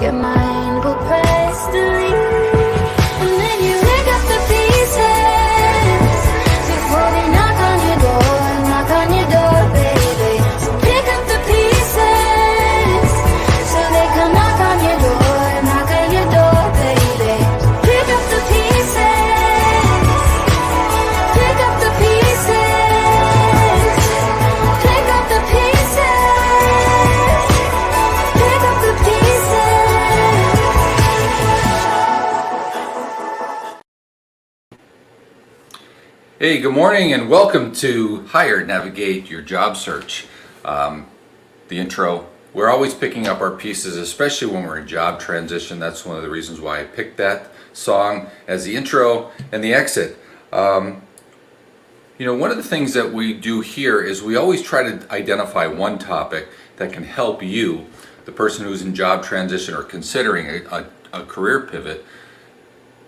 Your mind will press delete, and then you pick up the pieces before they knock on your door, baby. So pick up the pieces so they come knock on your door, baby. Pick up the pieces, pick up the pieces, pick up the pieces, pick up the pieces. Hey, good morning and welcome to Hire, Navigate Your Job Search. The intro, we're always picking up our pieces, especially when we're in job transition. That's one of the reasons why I picked that song as the intro and the exit. One of the things that we do here is we always try to identify one topic that can help you, the person who's in job transition or considering a career pivot,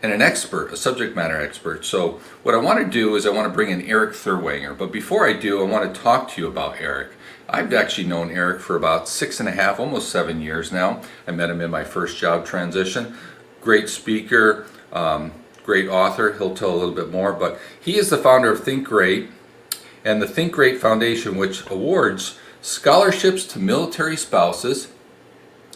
and an expert, a subject matter expert. So what I want to do is I want to bring in Erik Therwanger. But before I do, I want to talk to you about Erik. I've actually known Erik for about 6.5, almost 7 years now. I met him in my first job transition. Great speaker, great author. He'll tell a little bit more, but he is the founder of ThinkGreat and the ThinkGreat Foundation, which awards scholarships to military spouses.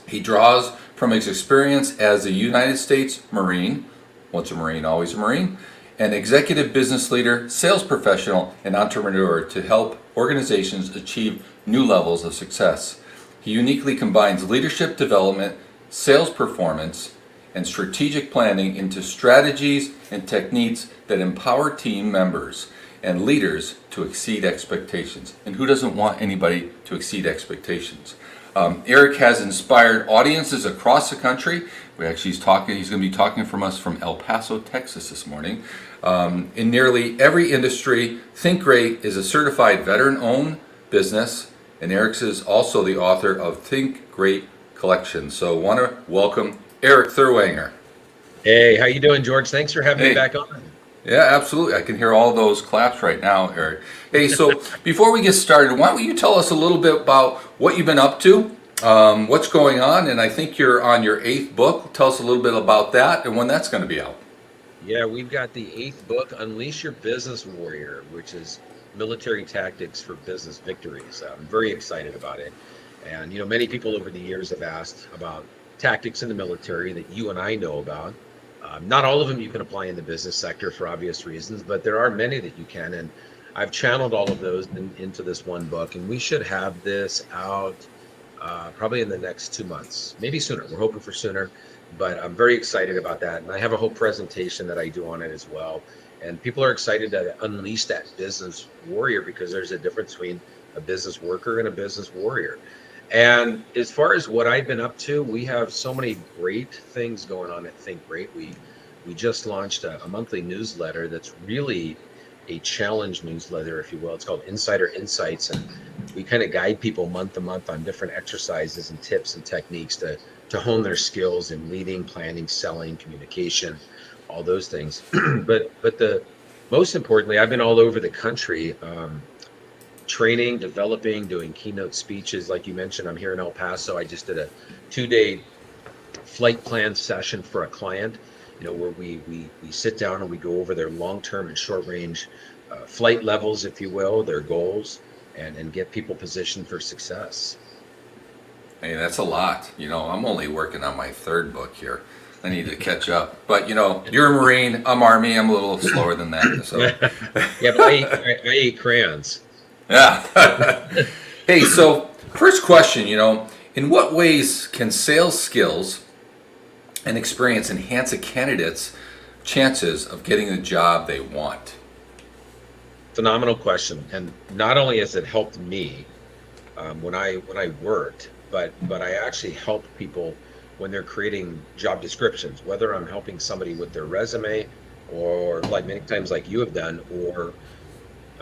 He draws from his experience as a United States Marine, once a Marine, always a Marine, an executive business leader, sales professional, and entrepreneur to help organizations achieve new levels of success. He uniquely combines leadership development, sales performance, and strategic planning into strategies and techniques that empower team members and leaders to exceed expectations. And who doesn't want anybody to exceed expectations? Erik has inspired audiences across the country. He's going to be talking from us from El Paso, Texas this morning. In nearly every industry, ThinkGreat is a certified veteran-owned business, and Erik is also the author of ThinkGreat Collection. So I want to welcome Erik Therwanger. Hey, how you doing, George? Thanks for having me back on. Yeah, absolutely. I can hear all those claps right now, Erik. Hey, so before we get started, why don't you tell us a little bit about what you've been up to, what's going on, and I think you're on your 8th book. Tell us a little bit about that and when that's going to be out. Yeah, we've got the 8th book, Unleash Your Business Warrior, which is military tactics for business victories. I'm very excited about it. And, many people over the years have asked about tactics in the military that you and I know about. Not all of them you can apply in the business sector for obvious reasons, but there are many that you can. And I've channeled all of those into this one book, and we should have this out probably in the next 2 months, maybe sooner. We're hoping for sooner, but I'm very excited about that. And I have a whole presentation that I do on it as well. And people are excited to unleash that business warrior because there's a difference between a business worker and a business warrior. And as far as what I've been up to, we have so many great things going on at ThinkGreat. We just launched a monthly newsletter that's really a challenge newsletter, if you will. It's called Insider Insights, and we kind of guide people month to month on different exercises and tips and techniques to hone their skills in leading, planning, selling, communication, all those things. but the most importantly, I've been all over the country. Training, developing, doing keynote speeches. Like you mentioned, I'm here in El Paso. I just did a 2-day flight plan session for a client, where we sit down and we go over their long-term and short-range flight levels, if you will, their goals, and get people positioned for success. Hey, that's a lot. I'm only working on my 3rd book here. I need to catch up. But, you're a Marine, I'm Army, I'm a little slower than that. So. Yeah, but I ate crayons. Yeah. Hey, so first question, in what ways can sales skills and experience enhance a candidate's chances of getting the job they want? Phenomenal question. And not only has it helped me when I worked, but I actually help people when they're creating job descriptions, whether I'm helping somebody with their resume or like many times like you have done, or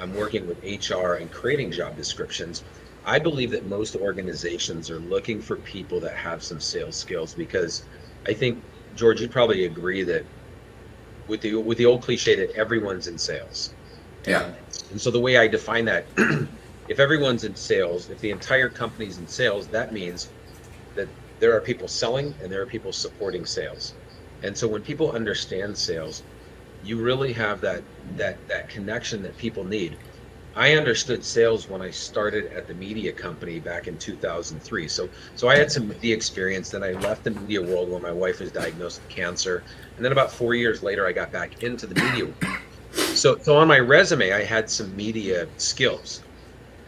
I'm working with HR and creating job descriptions. I believe that most organizations are looking for people that have some sales skills, because I think, George, you'd probably agree that with the old cliche that everyone's in sales. Yeah. And so the way I define that, if everyone's in sales, if the entire company's in sales, that means that there are people selling and there are people supporting sales. And so when people understand sales, you really have that connection that people need. I understood sales when I started at the media company back in 2003. So I had some media experience. Then I left the media world when my wife was diagnosed with cancer. And then about 4 years later, I got back into the media world. So on my resume, I had some media skills,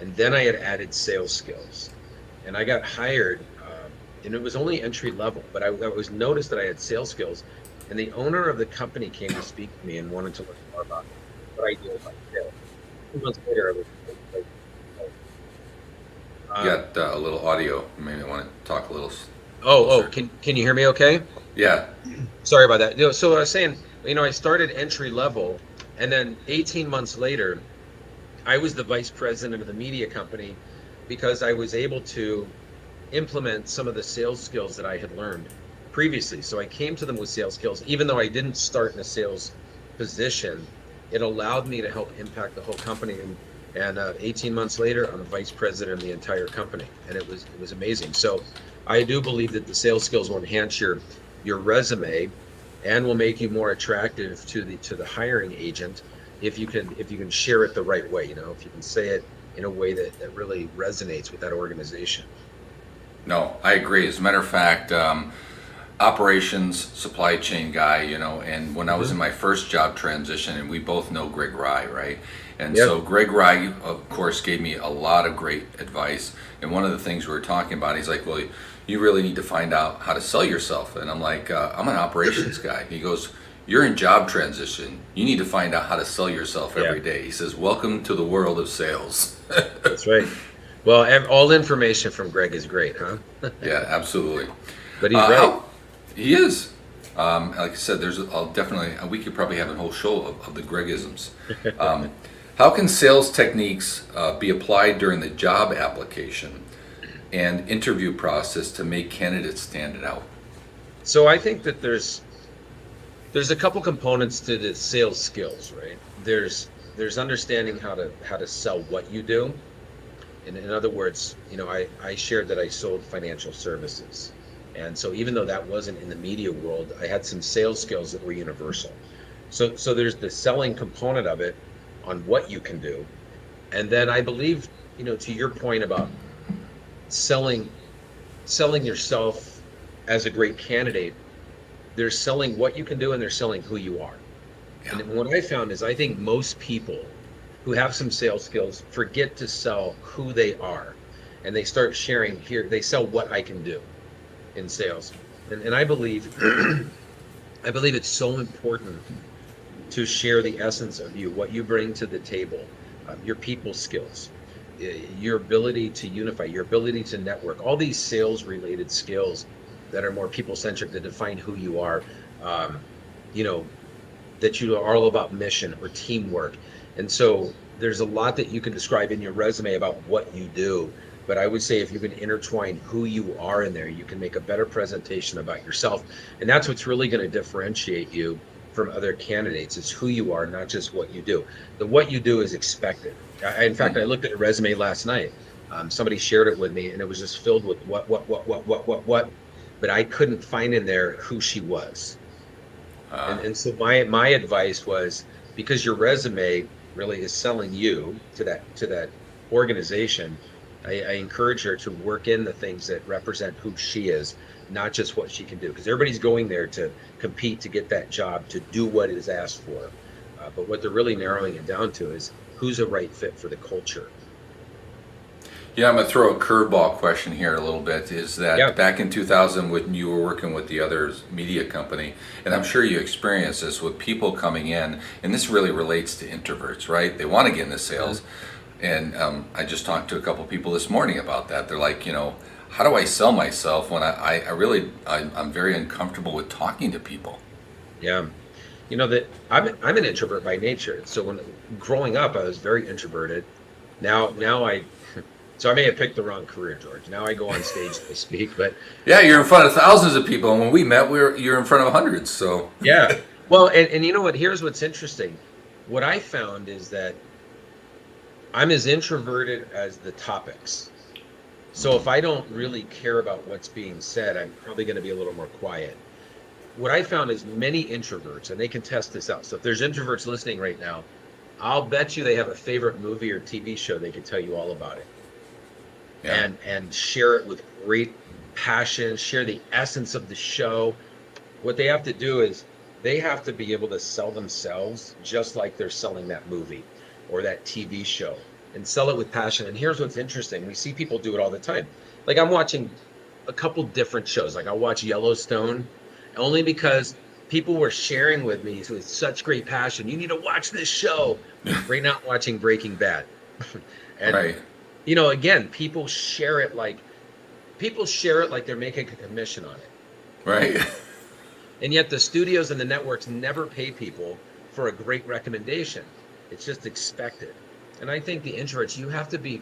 and then I had added sales skills, and I got hired, and it was only entry level, but I was noticed that I had sales skills, and the owner of the company came to speak to me and wanted to learn more about what I do about sales. 2 months later, I was You got a little audio. You may want to talk a little. oh, Closer. can you hear me okay? Yeah. Sorry about that. So I was saying, I started entry level, and then 18 months later, I was the vice president of the media company because I was able to implement some of the sales skills that I had learned previously. So I came to them with sales skills, even though I didn't start in a sales position. It allowed me to help impact the whole company. And 18 months later, I'm the vice president of the entire company, and it was amazing. So I do believe that the sales skills will enhance your resume and will make you more attractive to the hiring agent if you can share it the right way. If you can say it in a way that really resonates with that organization. No, I agree. As a matter of fact, operations supply chain guy, and when I was in my first job transition, and we both know Greg Rye, right? And Yep. so Greg Rye, of course, gave me a lot of great advice. And one of the things we were talking about, he's like, well, you really need to find out how to sell yourself. And I'm like, I'm an operations guy. He goes, you're in job transition. You need to find out how to sell yourself every Yeah. day. He says, welcome to the world of sales. That's right. Well, all information from Greg is great, huh? Yeah, absolutely. But he's right. He is. Like I said, we could probably have a whole show of the Gregisms. How can sales techniques be applied during the job application and interview process to make candidates stand out? So I think that there's a couple components to the sales skills, right? There's understanding how to sell what you do. And in other words, I shared that I sold financial services. And so even though that wasn't in the media world, I had some sales skills that were universal. So there's the selling component of it on what you can do. And then I believe, to your point about selling yourself as a great candidate, they're selling what you can do and they're selling who you are. Yeah. And what I found is I think most people who have some sales skills forget to sell who they are, and they start sharing here. They sell what I can do in sales, and I believe it's so important to share the essence of you, what you bring to the table, your people skills, your ability to unify, your ability to network, all these sales related skills that are more people centric, that define who you are. That you are all about mission or teamwork. And so there's a lot that you can describe in your resume about what you do. But I would say if you can intertwine who you are in there, you can make a better presentation about yourself. And that's what's really going to differentiate you from other candidates. It's who you are, not just what you do. The what you do is expected. In fact, I looked at a resume last night. Somebody shared it with me, and it was just filled with what. But I couldn't find in there who she was. And so my advice was, because your resume really is selling you to that organization, I encourage her to work in the things that represent who she is, not just what she can do. Because everybody's going there to compete to get that job, to do what is asked for. But what they're really narrowing it down to is who's a right fit for the culture. Yeah, I'm going to throw a curveball question here a little bit. Is that back in 2000 when you were working with the other media company, and I'm sure you experienced this with people coming in, and this really relates to introverts, right? They want to get into sales. And I just talked to a couple people this morning about that. They're like, how do I sell myself when I'm very uncomfortable with talking to people? Yeah. That I'm an introvert by nature. So when growing up, I was very introverted. Now so I may have picked the wrong career, George. Now I go on stage to speak, but yeah, you're in front of thousands of people. And when we met, you're in front of hundreds. So yeah. Well, and you know what? Here's what's interesting. What I found is that I'm as introverted as the topics. So if I don't really care about what's being said, I'm probably going to be a little more quiet. What I found is many introverts, and they can test this out. So if there's introverts listening right now, I'll bet you they have a favorite movie or TV show. They could tell you all about it Yeah. and share it with great passion, share the essence of the show. What they have to do is they have to be able to sell themselves just like they're selling that movie or that TV show, and sell it with passion. And here's what's interesting. We see people do it all the time. Like I'm watching a couple different shows. Like I watch Yellowstone only because people were sharing with me with such great passion. You need to watch this show. Right now I'm watching Breaking Bad. And Right. again, people share it like they're making a commission on it. Right. And yet the studios and the networks never pay people for a great recommendation. It's just expected. And I think the introverts, you have to be,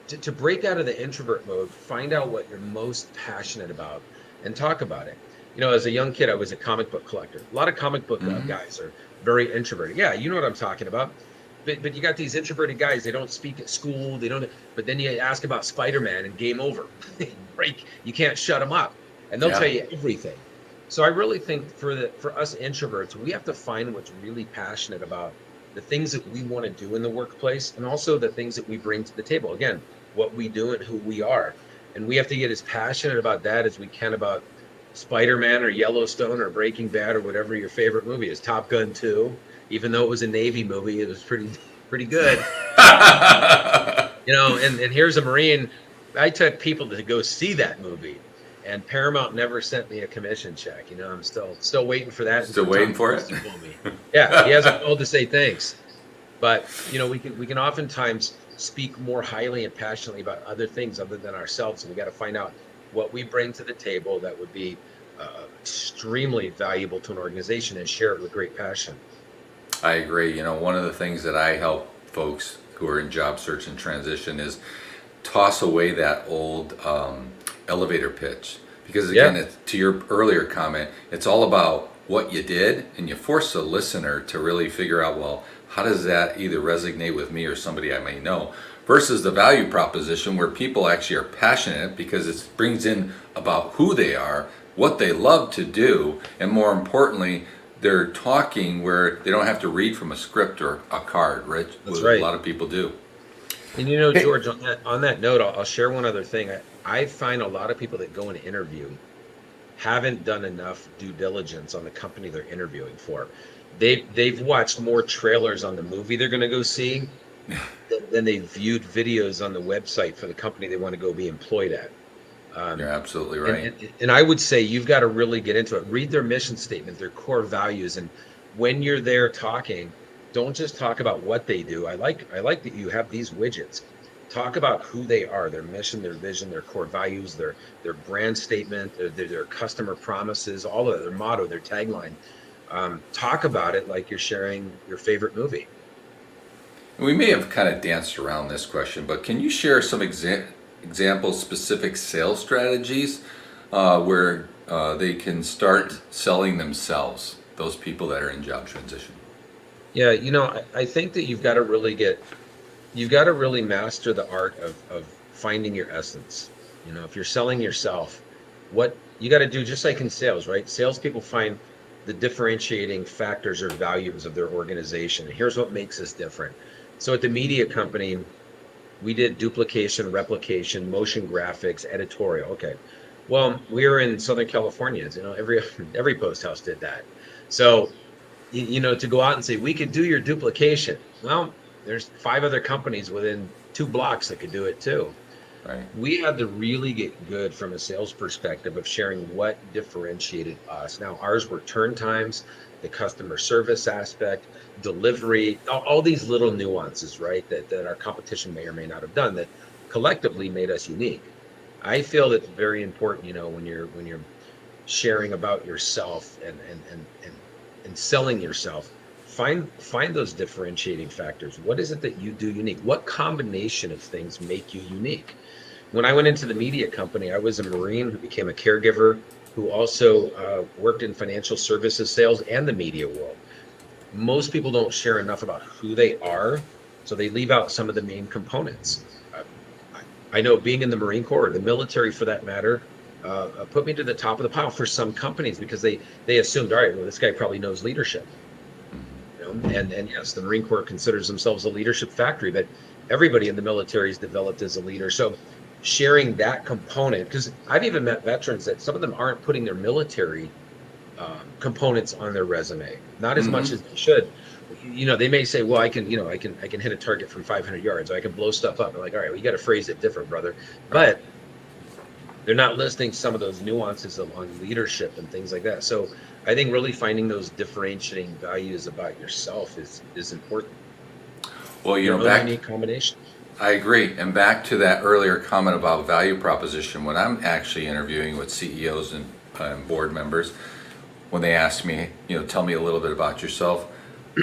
to break out of the introvert mode, find out what you're most passionate about and talk about it. As a young kid, I was a comic book collector. A lot of comic book guys are very introverted. Yeah, you know what I'm talking about. But you got these introverted guys, they don't speak at school, but then you ask about Spider-Man and game over. You can't shut them up. And they'll tell you everything. So I really think for us introverts, we have to find what's really passionate about, the things that we want to do in the workplace, and also the things that we bring to the table. Again, what we do and who we are. And we have to get as passionate about that as we can about Spider-Man or Yellowstone or Breaking Bad or whatever your favorite movie is. Top Gun 2, even though it was a Navy movie, it was pretty good. And here's a Marine. I took people to go see that movie. And Paramount never sent me a commission check. I'm still waiting for that. Still waiting for it? Yeah, he hasn't called to say thanks. But we can oftentimes speak more highly and passionately about other things other than ourselves, and we got to find out what we bring to the table that would be extremely valuable to an organization, and share it with great passion. I agree. One of the things that I help folks who are in job search and transition is toss away that old elevator pitch, because again, it's, to your earlier comment, it's all about what you did, and you force the listener to really figure out, well, how does that either resonate with me or somebody I may know, versus the value proposition where people actually are passionate because it brings in about who they are, what they love to do, and more importantly, they're talking where they don't have to read from a script or a card, right? That's right. A lot of people do. And George, on that note, I'll share one other thing. I find a lot of people that go and interview haven't done enough due diligence on the company they're interviewing for. They've watched more trailers on the movie they're going to go see than they've viewed videos on the website for the company they want to go be employed at. You're absolutely right. And I would say you've got to really get into it. Read their mission statement, their core values, and when you're there talking, don't just talk about what they do. I like that you have these widgets. Talk about who they are, their mission, their vision, their core values, their brand statement, their customer promises, all of it, their motto, their tagline. Talk about it like you're sharing your favorite movie. We may have kind of danced around this question, but can you share some examples, specific sales strategies where they can start selling themselves, those people that are in job transition? Yeah, I think that you've got to really master the art of finding your essence. If you're selling yourself, what you got to do, just like in sales, right? Salespeople find the differentiating factors or values of their organization. Here's what makes us different. So at the media company, we did duplication, replication, motion graphics, editorial. Okay. Well, we were in Southern California. Every post house did that. So, to go out and say, we could do your duplication. Well, there's 5 other companies within 2 blocks that could do it too. Right. We had to really get good from a sales perspective of sharing what differentiated us. Now, ours were turn times, the customer service aspect, delivery, all these little nuances, right, that our competition may or may not have done that collectively made us unique. I feel that's very important, when you're sharing about yourself and selling yourself. Find those differentiating factors. What is it that you do unique? What combination of things make you unique? When I went into the media company, I was a Marine who became a caregiver, who also worked in financial services sales and the media world. Most people don't share enough about who they are, so they leave out some of the main components. I know being in the Marine Corps, or the military for that matter, put me to the top of the pile for some companies because they assumed, all right, well, this guy probably knows leadership. You know? And yes, the Marine Corps considers themselves a leadership factory, but everybody in the military is developed as a leader. So sharing that component, because I've even met veterans that some of them aren't putting their military components on their resume, not as much Mm-hmm. as they should. You know, they may say, well, I can hit a target from 500 yards, or I can blow stuff up. I'm like, all right, well, you got to phrase it different, brother. But they're not listing some of those nuances on leadership and things like that. So I think really finding those differentiating values about yourself is important. Well, Your own back. unique combination. I agree. And back to that earlier comment about value proposition, when I'm actually interviewing with CEOs and board members, when they ask me, tell me a little bit about yourself,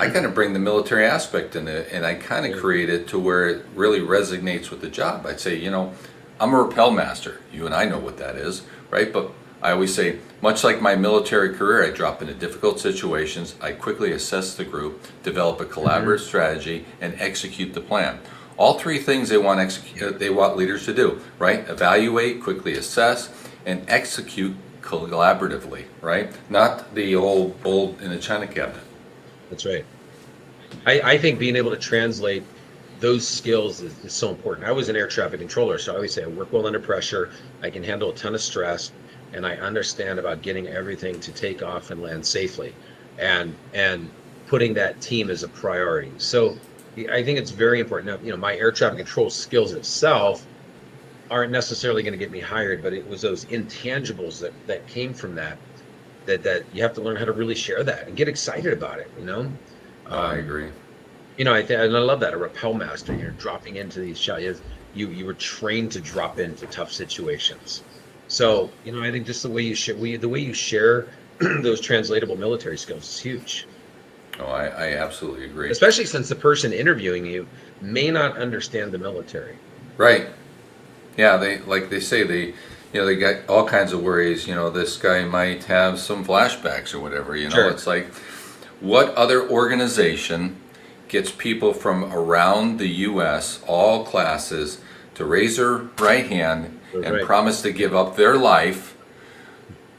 I kind of bring the military aspect in it, and I kind of create it to where it really resonates with the job. I'd say, I'm a rappel master. You and I know what that is, right? But I always say, much like my military career, I drop into difficult situations, I quickly assess the group, develop a collaborative strategy, and execute the plan. All three things they want leaders to do, right? Evaluate, quickly assess, and execute collaboratively, right? Not the old bull in a china cabinet. That's right. I think being able to translate those skills is so important. I was an air traffic controller, so I always say I work well under pressure. I can handle a ton of stress, and I understand about getting everything to take off and land safely, and putting that team as a priority. So I think it's very important. Now, my air traffic control skills itself aren't necessarily going to get me hired, but it was those intangibles that came from that you have to learn how to really share that and get excited about it. I agree. And I love that, a rappel master. You're dropping into these shots. You were trained to drop into tough situations. So I think just the way you share those translatable military skills is huge. Oh, I absolutely agree. Especially since the person interviewing you may not understand the military. Right. Yeah, they say they got all kinds of worries. This guy might have some flashbacks or whatever. Sure. It's like, what other organization gets people from around the U.S., all classes, to raise their right hand and Right. promise to give up their life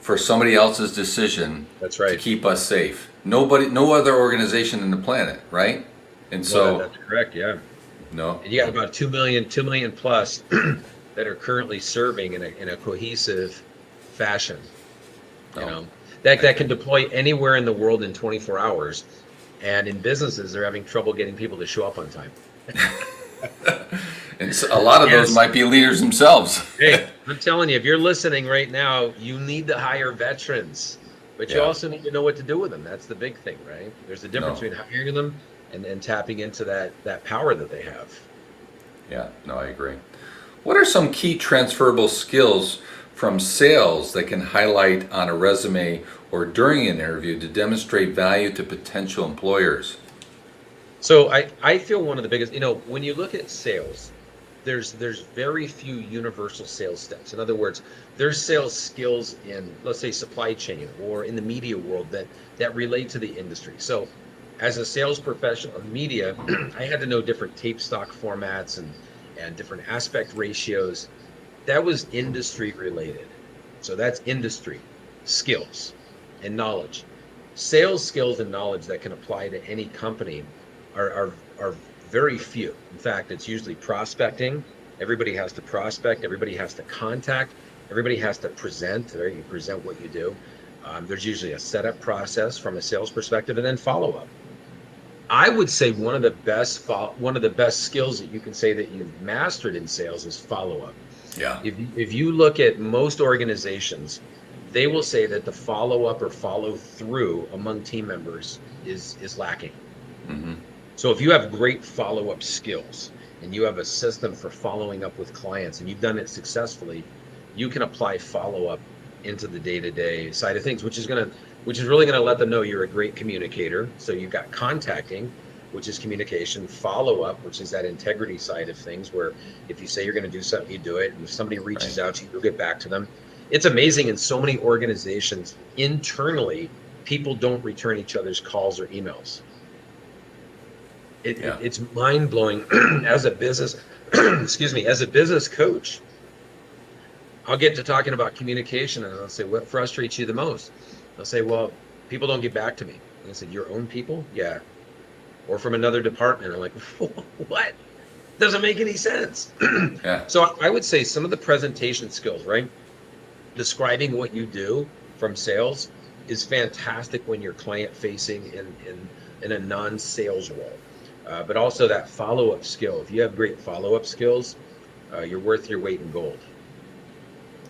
for somebody else's decision That's right. to keep us safe? No other organization in the planet, right? And so, That's correct. Yeah. no. And you got about 2 million plus that are currently serving in a cohesive fashion. No. That can deploy anywhere in the world in 24 hours. And in businesses, they're having trouble getting people to show up on time. And so a lot of those might be leaders themselves. Hey, I'm telling you, if you're listening right now, you need to hire veterans, but you Yeah. also need to know what to do with them. That's the big thing, right? There's a difference between hiring them and tapping into that power that they have. Yeah, no, I agree. What are some key transferable skills from sales that can highlight on a resume or during an interview to demonstrate value to potential employers? So I feel one of the biggest, when you look at sales, there's very few universal sales steps. In other words, there's sales skills in, let's say, supply chain or in the media world that relate to the industry. So as a sales professional of media, I had to know different tape stock formats and different aspect ratios. That was industry related. So that's industry skills and knowledge. Sales skills and knowledge that can apply to any company are very few. In fact, it's usually prospecting. Everybody has to prospect. Everybody has to contact. Everybody has to present. Right? You present what you do. There's usually a setup process from a sales perspective, and then follow up. I would say one of the best skills that you can say that you've mastered in sales is follow up. Yeah. If you look at most organizations, they will say that the follow up or follow through among team members is lacking. Mm-hmm. So if you have great follow up skills and you have a system for following up with clients and you've done it successfully, you can apply follow up into the day-to-day side of things, which is really going to let them know you're a great communicator. So you've got contacting, which is communication, follow up, which is that integrity side of things, where if you say you're going to do something, you do it. And if somebody reaches out to you, you'll get back to them. It's amazing in so many organizations internally, people don't return each other's calls or emails. It's mind blowing as a business excuse me, as a business coach, I'll get to talking about communication and I'll say, what frustrates you the most? They'll say, well, people don't get back to me. And I said, your own people? Yeah. Or from another department. I'm like, what? Doesn't make any sense. Yeah. So I would say some of the presentation skills, right? Describing what you do from sales is fantastic when you're client facing in a non-sales role. But also that follow-up skill. If you have great follow-up skills, you're worth your weight in gold.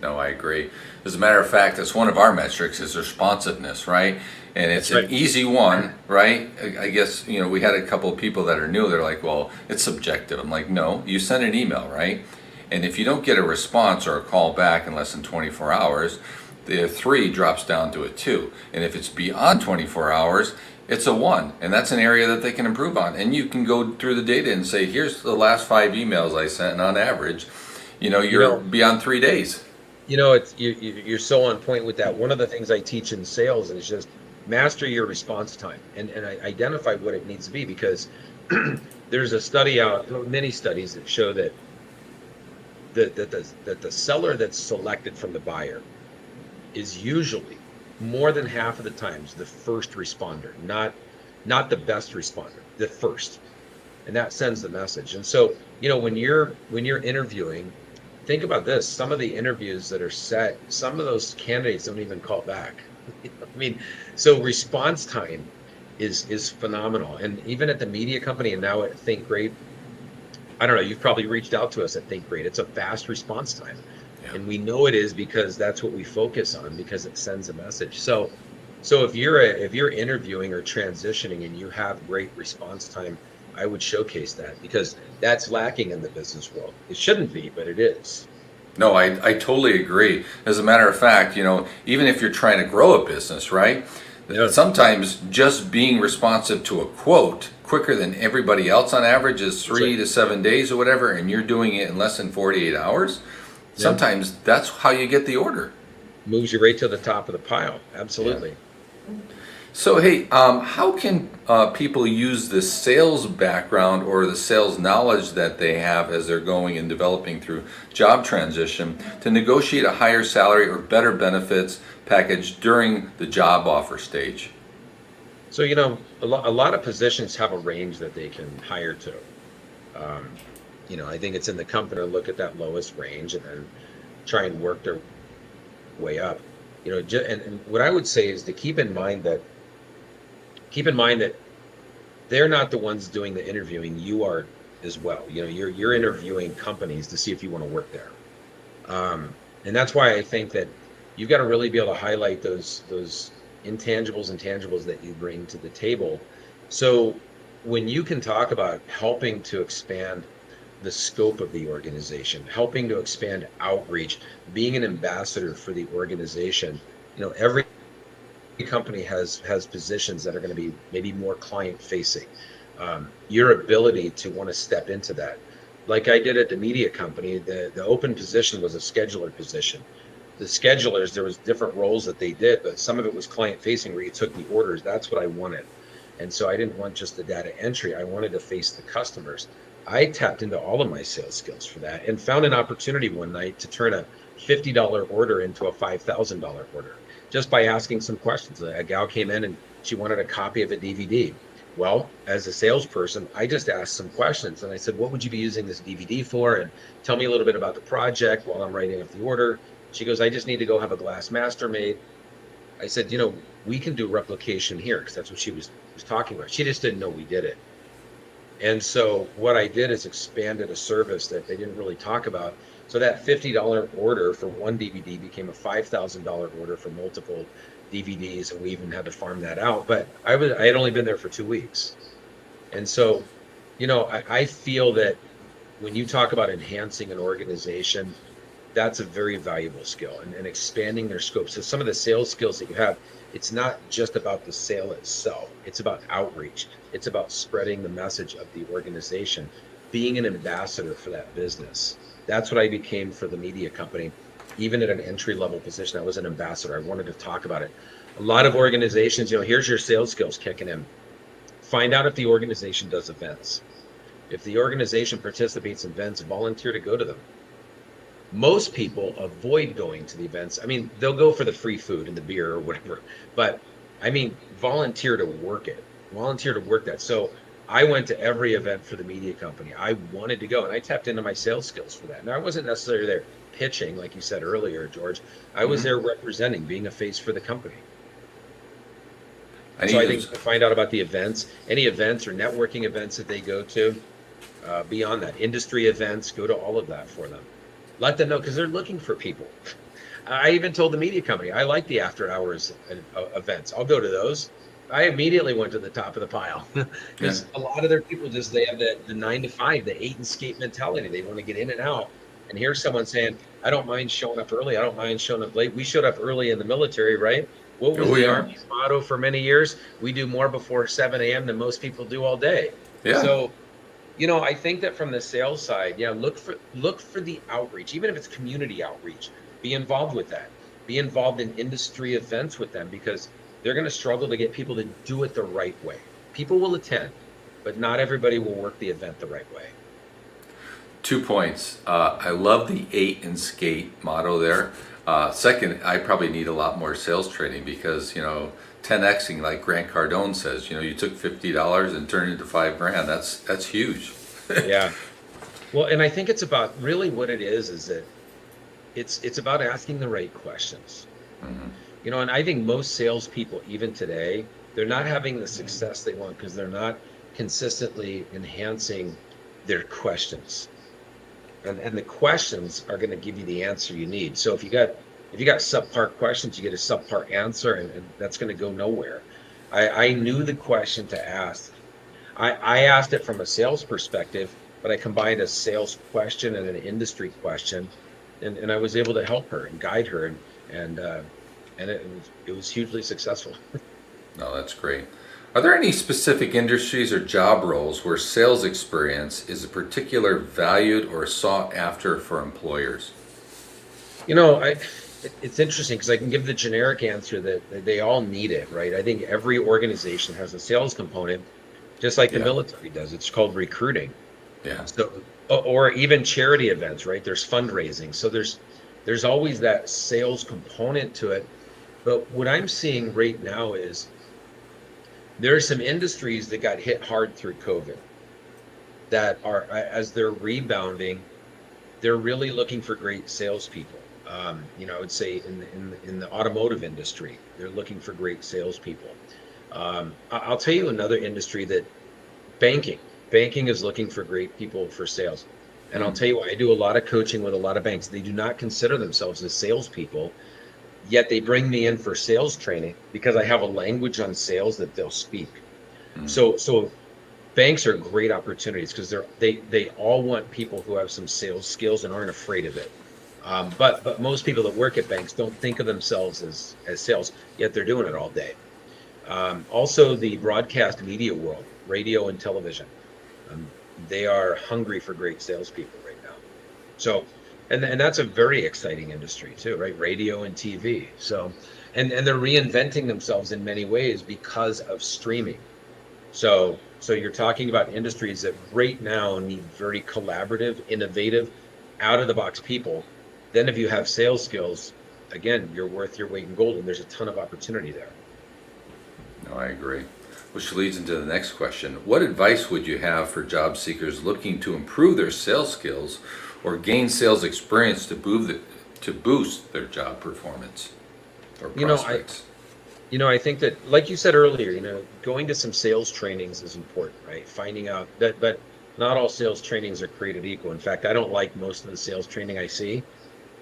No, I agree. As a matter of fact, that's one of our metrics is responsiveness, right? And it's That's an right. easy one, right? I guess, we had a couple of people that are new. They're like, well, it's subjective. I'm like, no, you send an email, right? And if you don't get a response or a call back in less than 24 hours, the 3 drops down to a 2. And if it's beyond 24 hours, it's a 1. And that's an area that they can improve on. And you can go through the data and say, here's the last 5 emails I sent, and on average, you're beyond 3 days. You're so on point with that. One of the things I teach in sales is just master your response time and I identify what it needs to be, because there's a study out, many studies that show that the seller that's selected from the buyer is usually more than half of the times the first responder, not the best responder, the first, and that sends the message. And so when you're interviewing, think about this. Some of the interviews that are set, some of those candidates don't even call back. I mean, so response time is phenomenal. And even at the media company and now at ThinkGreat, I don't know, you've probably reached out to us at ThinkGreat. It's a fast response time. Yeah. And we know it is because that's what we focus on, because it sends a message. So if you're interviewing or transitioning and you have great response time, I would showcase that, because that's lacking in the business world. It shouldn't be, but it is. No, I totally agree. As a matter of fact, even if you're trying to grow a business, right? Yeah. Sometimes just being responsive to a quote quicker than everybody else on average is 3 to 7 days or whatever, and you're doing it in less than 48 hours. Yeah. Sometimes that's how you get the order. Moves you right to the top of the pile. Absolutely. Yeah. So, hey, how can people use the sales background or the sales knowledge that they have as they're going and developing through job transition to negotiate a higher salary or better benefits package during the job offer stage? So, a lot of positions have a range that they can hire to. I think it's in the company to look at that lowest range and then try and work their way up. And what I would say is to keep in mind that they're not the ones doing the interviewing. You are as well. You're interviewing companies to see if you want to work there. And that's why I think that you've got to really be able to highlight those intangibles and tangibles that you bring to the table. So when you can talk about helping to expand the scope of the organization, helping to expand outreach, being an ambassador for the organization, every company has positions that are going to be maybe more client facing. Your ability to want to step into that, like I did at the media company, the open position was a scheduler position. The schedulers, there was different roles that they did, but some of it was client facing where you took the orders. That's what I wanted. And so I didn't want just the data entry. I wanted to face the customers. I tapped into all of my sales skills for that and found an opportunity one night to turn a $50 order into a $5,000 order just by asking some questions. A gal came in and she wanted a copy of a DVD. Well, as a salesperson, I just asked some questions and I said, what would you be using this DVD for? And tell me a little bit about the project while I'm writing up the order. She goes, I just need to go have a glass master made. I said, we can do replication here, because that's what she was talking about. She just didn't know we did it. And so what I did is expanded a service that they didn't really talk about. So that $50 order for one DVD became a $5,000 order for multiple DVDs, and we even had to farm that out. But I had only been there for 2 weeks. And so, I feel that when you talk about enhancing an organization, that's a very valuable skill, and expanding their scope. So some of the sales skills that you have, it's not just about the sale itself. It's about outreach. It's about spreading the message of the organization, being an ambassador for that business. That's what I became for the media company. Even at an entry-level position, I was an ambassador. I wanted to talk about it. A lot of organizations, here's your sales skills kicking in. Find out if the organization does events. If the organization participates in events, volunteer to go to them. Most people avoid going to the events. I mean, they'll go for the free food and the beer or whatever, but I mean, volunteer to work it, volunteer to work that. So I went to every event for the media company. I wanted to go, and I tapped into my sales skills for that. Now, I wasn't necessarily there pitching, like you said earlier, George. I was there representing, being a face for the company. So I think to find out about the events, any events or networking events that they go to, beyond that, industry events, go to all of that for them. Let them know, because they're looking for people. I even told the media company, I like the after hours events. I'll go to those. I immediately went to the top of the pile because a lot of their people they have the 9 to 5, the 8 and skate mentality. They want to get in and out. And here's someone saying, I don't mind showing up early. I don't mind showing up late. We showed up early in the military, right? What was the Army's motto for many years? We do more before 7 a.m. than most people do all day. Yeah. So, I think that from the sales side, look for the outreach, even if it's community outreach. Be involved with that. Be involved in industry events with them, because they're going to struggle to get people to do it the right way. People will attend, but not everybody will work the event the right way. 2 points. I love the 8 and skate motto there. Second, I probably need a lot more sales training, because 10xing, like Grant Cardone says, you took $50 and turned it into $5,000. That's huge. Yeah. Well, and I think it's about, really what it is that it's about asking the right questions. And I think most salespeople, even today, they're not having the success they want because they're not consistently enhancing their questions. And the questions are going to give you the answer you need. So if you got subpar questions, you get a subpar answer, and that's going to go nowhere. I knew the question to ask. I asked it from a sales perspective, but I combined a sales question and an industry question, and I was able to help her and guide her, and it was hugely successful. No, that's great. Are there any specific industries or job roles where sales experience is a particular valued or sought after for employers? It's interesting because I can give the generic answer that they all need it, right? I think every organization has a sales component, just like the military does. It's called recruiting. Yeah. So, or even charity events, right? There's fundraising. So there's always that sales component to it. But what I'm seeing right now is there are some industries that got hit hard through COVID that are, as they're rebounding, they're really looking for great salespeople. I would say in the automotive industry, they're looking for great salespeople. I'll tell you another industry that banking is looking for great people for sales. And I'll tell you what, I do a lot of coaching with a lot of banks. They do not consider themselves as salespeople, yet they bring me in for sales training because I have a language on sales that they'll speak. So banks are great opportunities because they all want people who have some sales skills and aren't afraid of it. But most people that work at banks don't think of themselves as sales, yet they're doing it all day. Also, the broadcast media world, radio and television, they are hungry for great salespeople right now. So, and that's a very exciting industry too, right? Radio and TV. So, and they're reinventing themselves in many ways because of streaming. So you're talking about industries that right now need very collaborative, innovative, out of the box people. Then if you have sales skills, again, you're worth your weight in gold, and there's a ton of opportunity there. No, I agree. Which leads into the next question. What advice would you have for job seekers looking to improve their sales skills or gain sales experience to boost their job performance or prospects? I think that, like you said earlier, going to some sales trainings is important, right? Finding out that, but not all sales trainings are created equal. In fact, I don't like most of the sales training I see.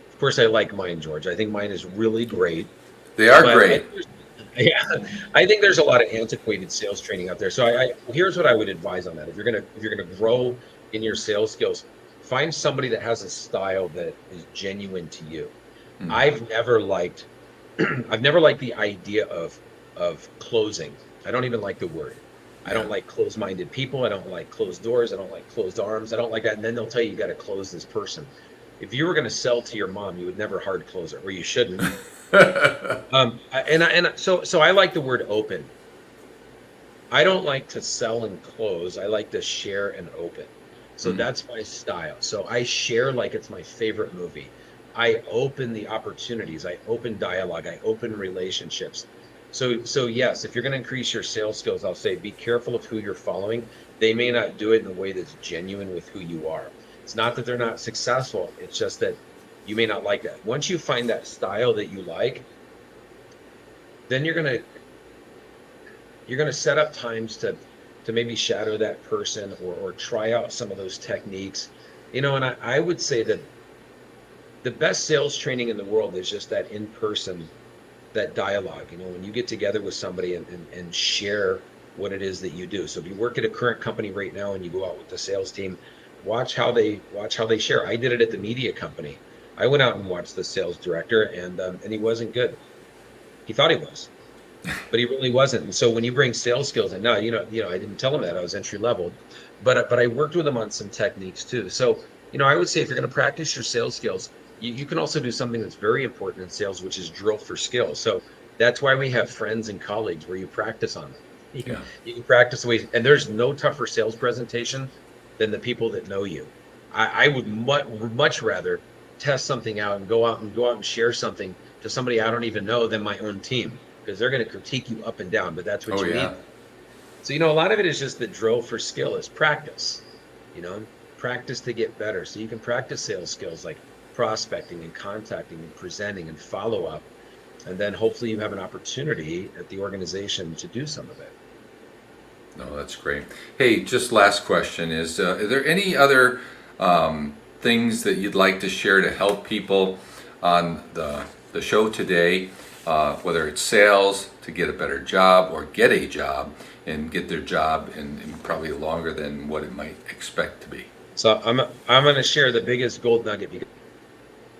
Of course, I like mine, George. I think mine is really great. They are great. I think there's a lot of antiquated sales training out there. So here's what I would advise on that. If you're gonna grow in your sales skills, find somebody that has a style that is genuine to you. I've never liked the idea of closing. I don't even like the word. I don't like closed-minded people. I don't like closed doors. I don't like closed arms. I don't like that. And then they'll tell you got to close this person. If you were going to sell to your mom, you would never hard close her, or you shouldn't. So I like the word open. I don't like to sell and close. I like to share and open. So that's my style. So I share like it's my favorite movie. I open the opportunities, I open dialogue, I open relationships. So yes, if you're going to increase your sales skills, I'll say be careful of who you're following. They may not do it in a way that's genuine with who you are. It's not that they're not successful, it's just that you may not like that. Once you find that style that you like, then you're gonna set up times to maybe shadow that person or try out some of those techniques. And I would say that the best sales training in the world is just that in person, that dialogue, when you get together with somebody and share what it is that you do. So if you work at a current company right now and you go out with the sales team, watch how they share. I did it at the media company. I went out and watched the sales director, and he wasn't good. He thought he was, but he really wasn't. And so when you bring sales skills, and now I didn't tell him that I was entry level, but I worked with him on some techniques too. So I would say if you're going to practice your sales skills, you can also do something that's very important in sales, which is drill for skills. So that's why we have friends and colleagues where you practice on them. You can practice the ways, and there's no tougher sales presentation than the people that know you. I would much rather test something out and go out and share something to somebody I don't even know than my own team, because they're going to critique you up and down, but that's what you need. So, a lot of it is just the drill for skill is practice, practice to get better. So you can practice sales skills like prospecting and contacting and presenting and follow up. And then hopefully you have an opportunity at the organization to do some of it. No, that's great. Hey, just last question is there any other things that you'd like to share to help people on the show today, whether it's sales, to get a better job or get a job and get their job in probably longer than what it might expect to be? So I'm going to share the biggest gold nugget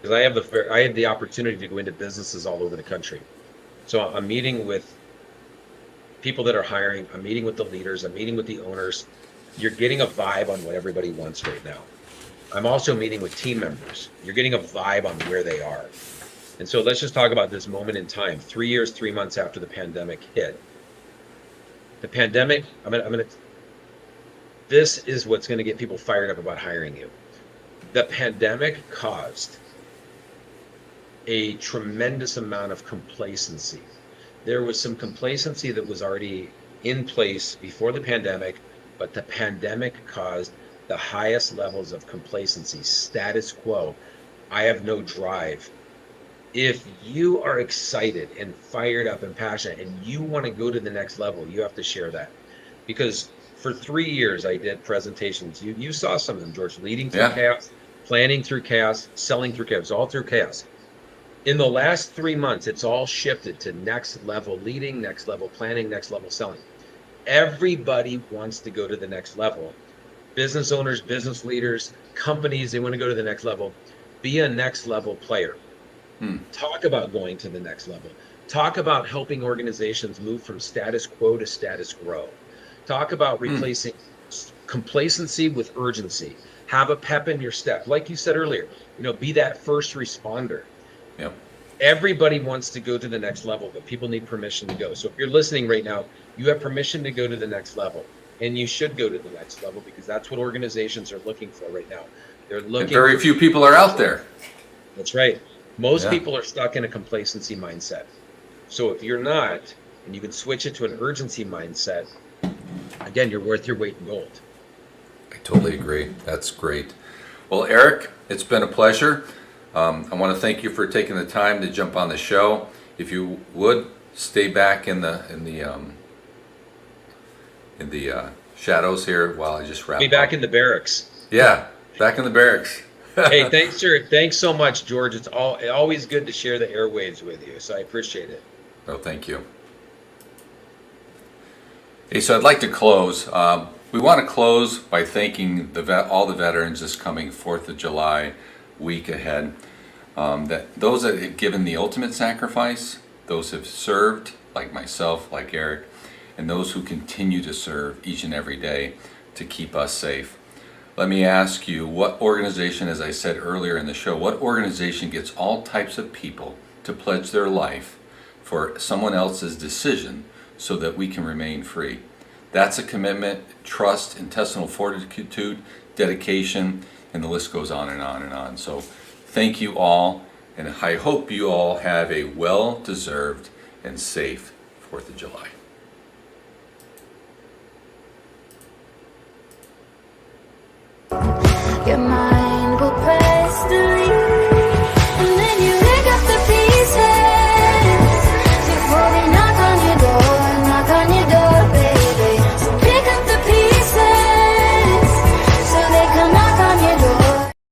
because I have the opportunity to go into businesses all over the country. So I'm meeting with people that are hiring. I'm meeting with the leaders. I'm meeting with the owners. You're getting a vibe on what everybody wants right now. I'm also meeting with team members. You're getting a vibe on where they are. And so let's just talk about this moment in time. 3 years, 3 months after the pandemic hit. The pandemic, this is what's going to get people fired up about hiring you. The pandemic caused a tremendous amount of complacency. There was some complacency that was already in place before the pandemic, but the pandemic caused the highest levels of complacency, status quo. I have no drive. If you are excited and fired up and passionate and you want to go to the next level, you have to share that. Because for 3 years I did presentations. You saw some of them, George, leading through chaos, planning through chaos, selling through chaos, all through chaos. In the last 3 months, it's all shifted to next level leading, next level planning, next level selling. Everybody wants to go to the next level. Business owners, business leaders, companies, they want to go to the next level. Be a next level player. Talk about going to the next level. Talk about helping organizations move from status quo to status grow. Talk about replacing complacency with urgency. Have a pep in your step. Like you said earlier, be that first responder. Yep. Everybody wants to go to the next level, but people need permission to go. So if you're listening right now, you have permission to go to the next level, and you should go to the next level because that's what organizations are looking for right now. They're looking. And very few people are out there. That's right. Most people are stuck in a complacency mindset. So if you're not, and you can switch it to an urgency mindset, again, you're worth your weight in gold. I totally agree. That's great. Well, Erik, it's been a pleasure. I want to thank you for taking the time to jump on the show. If you would stay back in the shadows here while I just wrap up. Be back in the barracks. Yeah, back in the barracks. Hey, thanks, sir. Thanks so much, George. It's always good to share the airwaves with you, so I appreciate it. Oh, thank you. Hey, so I'd like to close. We want to close by thanking all the veterans this coming 4th of July week ahead. That those that have given the ultimate sacrifice, those who have served, like myself, like Erik, and those who continue to serve each and every day to keep us safe. Let me ask you, what organization, as I said earlier in the show, what organization gets all types of people to pledge their life for someone else's decision so that we can remain free? That's a commitment, trust, intestinal fortitude, dedication, and the list goes on and on and on. So thank you all, and I hope you all have a well-deserved and safe 4th of July. You're my